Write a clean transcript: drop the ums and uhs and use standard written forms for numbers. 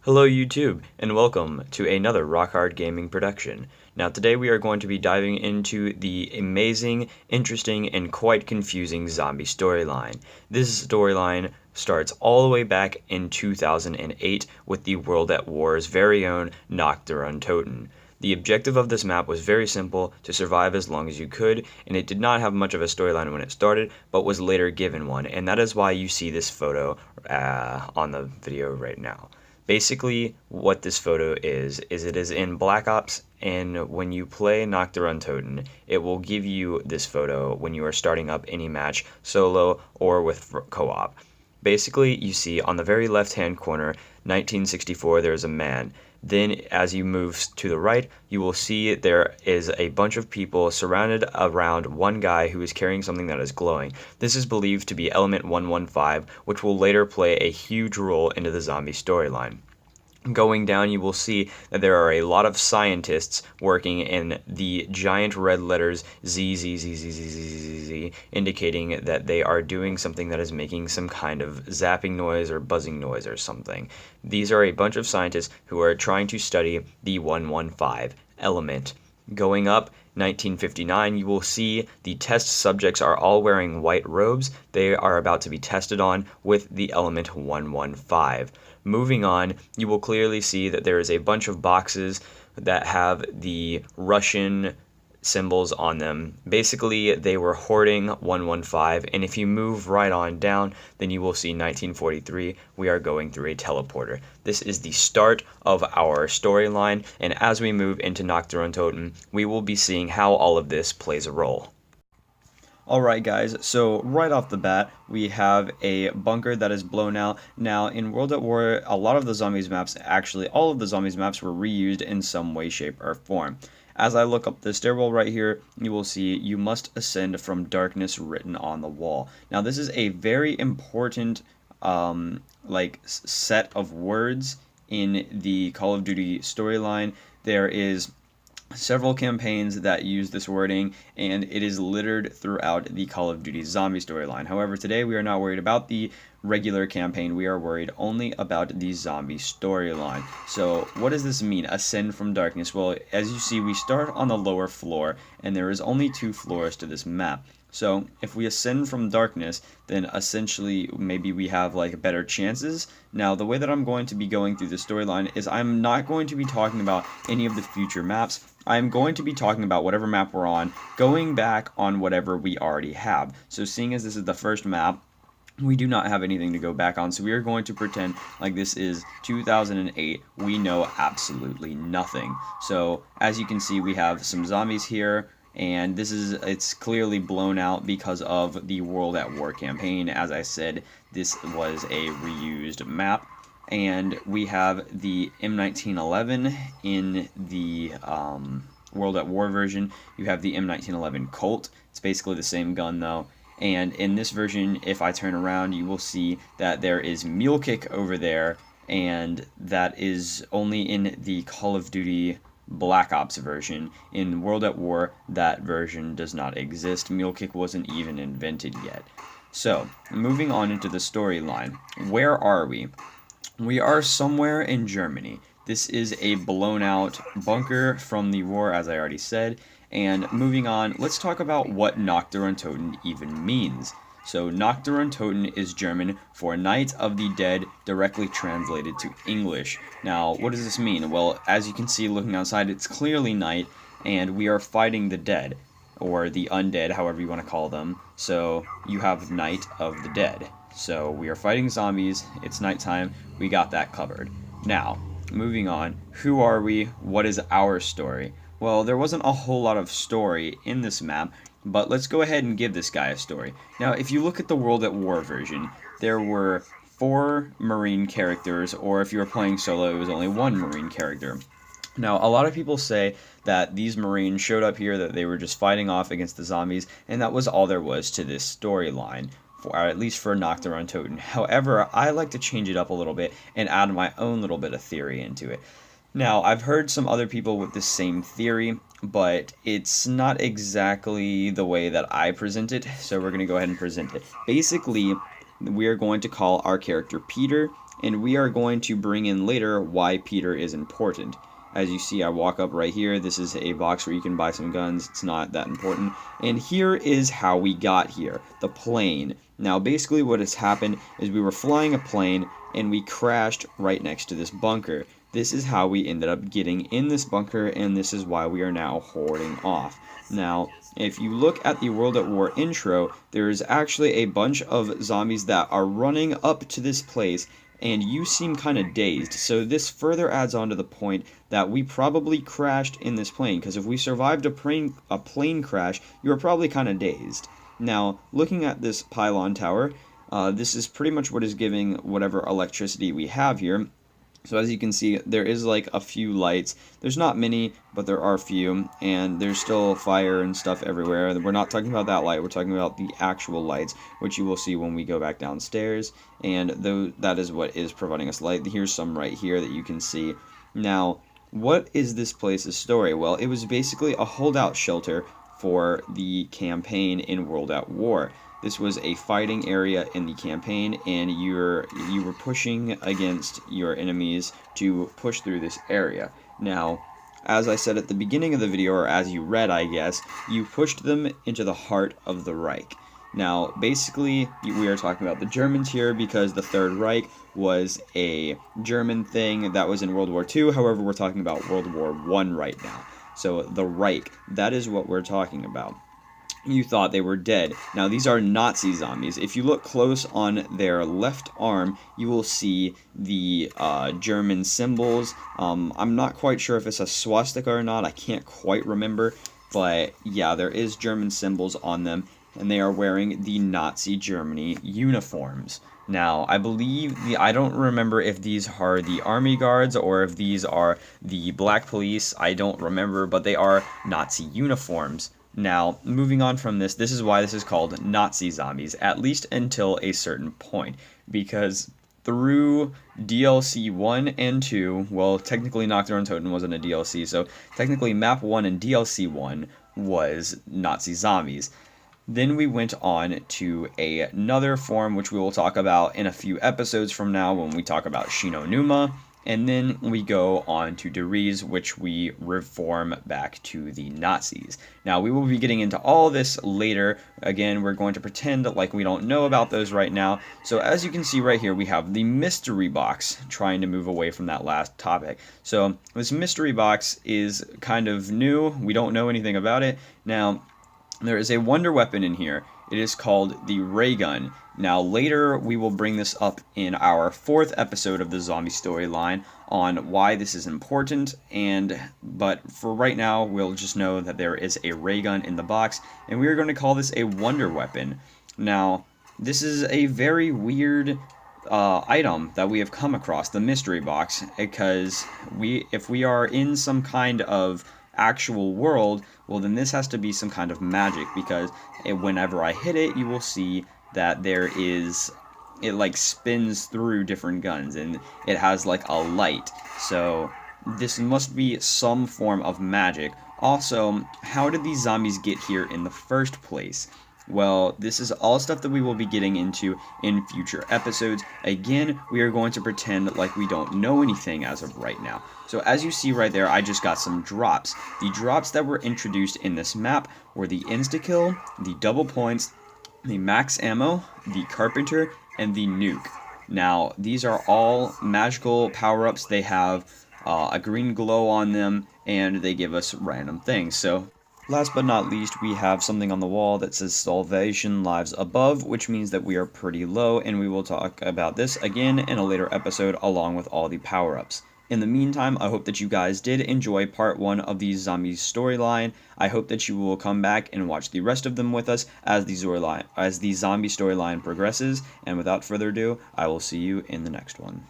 Hello YouTube, and welcome to another Rock Hard Gaming production. Now today we are going to be diving into the amazing, interesting, and quite confusing zombie storyline. This storyline starts all the way back in 2008 with the World at War's very own Nacht, Untoten. The objective of this map was very simple: to survive as long as you could, and it did not have much of a storyline when it started, but was later given one, and that is why you see this photo on the video right now. Basically, what this photo is it is in Black Ops, and when you play Nacht, Untoten, it will give you this photo when you are starting up any match, solo or with co-op. Basically, you see on the very left-hand corner, 1964, there's a man. Then, as you move to the right, you will see there is a bunch of people surrounded around one guy who is carrying something that is glowing. This is believed to be Element 115, which will later play a huge role into the zombie storyline. Going down, you will see that there are a lot of scientists working in the giant red letters Z, indicating that they are doing something that is making some kind of zapping noise or buzzing noise or something. These are a bunch of scientists who are trying to study the 115 element. Going up, 1959, you will see the test subjects are all wearing white robes. They are about to be tested on with the element 115. Moving on, you will clearly see that there is a bunch of boxes that have the Russian symbols on them. Basically, they were hoarding 115, and if you move right on down, then you will see 1943. We are going through a teleporter. This is the start of our storyline, and as we move into Nacht, Untoten, we will be seeing how all of this plays a role. Alright guys, so right off the bat, we have a bunker that is blown out. Now, in World at War, a lot of the zombies maps, actually all of the zombies maps were reused in some way, shape, or form. As I look up the stairwell right here, you will see "You must ascend from darkness" written on the wall. Now, this is a very important set of words in the Call of Duty storyline. There is several campaigns that use this wording, and it is littered throughout the Call of Duty zombie storyline. However, today we are not worried about the regular campaign. We are worried only about the zombie storyline. So what does this mean, ascend from darkness? Well, as you see, we start on the lower floor, and there is only 2 floors to this map. So if we ascend from darkness, then essentially maybe we have like better chances. Now, the way that I'm going to be going through the storyline is I'm not going to be talking about any of the future maps. I'm going to be talking about whatever map we're on, going back on whatever we already have. So seeing as this is the first map, we do not have anything to go back on, so we are going to pretend like this is 2008. We know absolutely nothing. So as you can see, we have some zombies here, and it's clearly blown out because of the World at War campaign. As I said, this was a reused map, and we have the M1911 in the World at War version. You have the M1911 Colt. It's basically the same gun though. And in this version, if I turn around, you will see that there is Mule Kick over there, and that is only in the Call of Duty Black Ops version. In World at War, that version does not exist. Mule Kick wasn't even invented yet. So, moving on into the storyline. Where are we? We are somewhere in Germany. This is a blown out bunker from the war, as I already said. And moving on, let's talk about what Nacht, Untoten even means. So Nacht, Untoten is German for Night of the Dead, directly translated to English. Now, what does this mean? Well, as you can see looking outside, it's clearly night, and we are fighting the dead, or the undead, however you want to call them. So you have Night of the Dead. So we are fighting zombies, it's nighttime, we got that covered. Now, moving on, who are we? What is our story? Well, there wasn't a whole lot of story in this map, but let's go ahead and give this guy a story. Now, if you look at the World at War version, there were 4 Marine characters, or if you were playing solo, it was only 1 Marine character. Now, a lot of people say that these Marines showed up here, that they were just fighting off against the zombies, and that was all there was to this storyline, or at least for Nacht, Untoten. However, I like to change it up a little bit and add my own little bit of theory into it. Now, I've heard some other people with the same theory, but it's not exactly the way that I present it, so we're going to go ahead and present it. Basically, we are going to call our character Peter, and we are going to bring in later why Peter is important. As you see, I walk up right here. This is a box where you can buy some guns. It's not that important. And here is how we got here. The plane. Now, basically what has happened is we were flying a plane and we crashed right next to this bunker. This is how we ended up getting in this bunker, and this is why we are now hoarding off. Now, if you look at the World at War intro, there is actually a bunch of zombies that are running up to this place, and you seem kind of dazed. So this further adds on to the point that we probably crashed in this plane, because if we survived a plane crash, you were probably kind of dazed. Now, looking at this pylon tower, this is pretty much what is giving whatever electricity we have here. So as you can see, there is like a few lights. There's not many, but there are a few, and there's still fire and stuff everywhere. We're not talking about that light, we're talking about the actual lights, which you will see when we go back downstairs, and that is what is providing us light. Here's some right here that you can see. Now, what is this place's story? Well, it was basically a holdout shelter for the campaign in World at War. This was a fighting area in the campaign, and you were pushing against your enemies to push through this area. Now, as I said at the beginning of the video, or as you read, I guess, you pushed them into the heart of the Reich. Now, basically, we are talking about the Germans here because the Third Reich was a German thing that was in World War II. However, we're talking about World War I right now. So, the Reich, that is what we're talking about. You thought they were dead. Now, these are Nazi zombies. If you look close on their left arm, you will see the German symbols. I'm not quite sure if it's a swastika or not. I can't quite remember. But, yeah, there is German symbols on them, and they are wearing the Nazi Germany uniforms. Now, I don't remember if these are the army guards or if these are the black police. I don't remember, but they are Nazi uniforms. Now, moving on from this is why this is called Nazi zombies, at least until a certain point, because through DLC 1 and 2, well, technically Nacht or Untoten wasn't a DLC, so technically Map 1 and DLC 1 was Nazi zombies. Then we went on to another form, which we will talk about in a few episodes from now when we talk about Shinonuma. And then we go on to Deriz, which we reform back to the Nazis. Now, we will be getting into all this later. Again, we're going to pretend like we don't know about those right now. So as you can see right here, we have the mystery box, trying to move away from that last topic. So this mystery box is kind of new. We don't know anything about it. Now, there is a wonder weapon in here. It is called the ray gun. Now, later we will bring this up in our 4th episode of the zombie storyline on why this is important, but for right now, we'll just know that there is a ray gun in the box, and we are going to call this a wonder weapon. Now, this is a very weird item that we have come across, the mystery box, because if we are in some kind of actual world, well, then this has to be some kind of magic, because whenever I hit it, you will see that it like spins through different guns, and it has like a light. So this must be some form of magic. Also, how did these zombies get here in the first place? Well, this is all stuff that we will be getting into in future episodes. Again, we are going to pretend like we don't know anything as of right now. So as you see right there, I just got some drops. The drops that were introduced in this map were the insta-kill, the double points, the max ammo, the carpenter, and the nuke. Now, these are all magical power-ups. They have a green glow on them, and they give us random things. So last but not least, we have something on the wall that says Salvation Lives Above, which means that we are pretty low, and we will talk about this again in a later episode along with all the power-ups. In the meantime, I hope that you guys did enjoy part 1 of the zombie storyline. I hope that you will come back and watch the rest of them with us as the zombie storyline progresses. And without further ado, I will see you in the next one.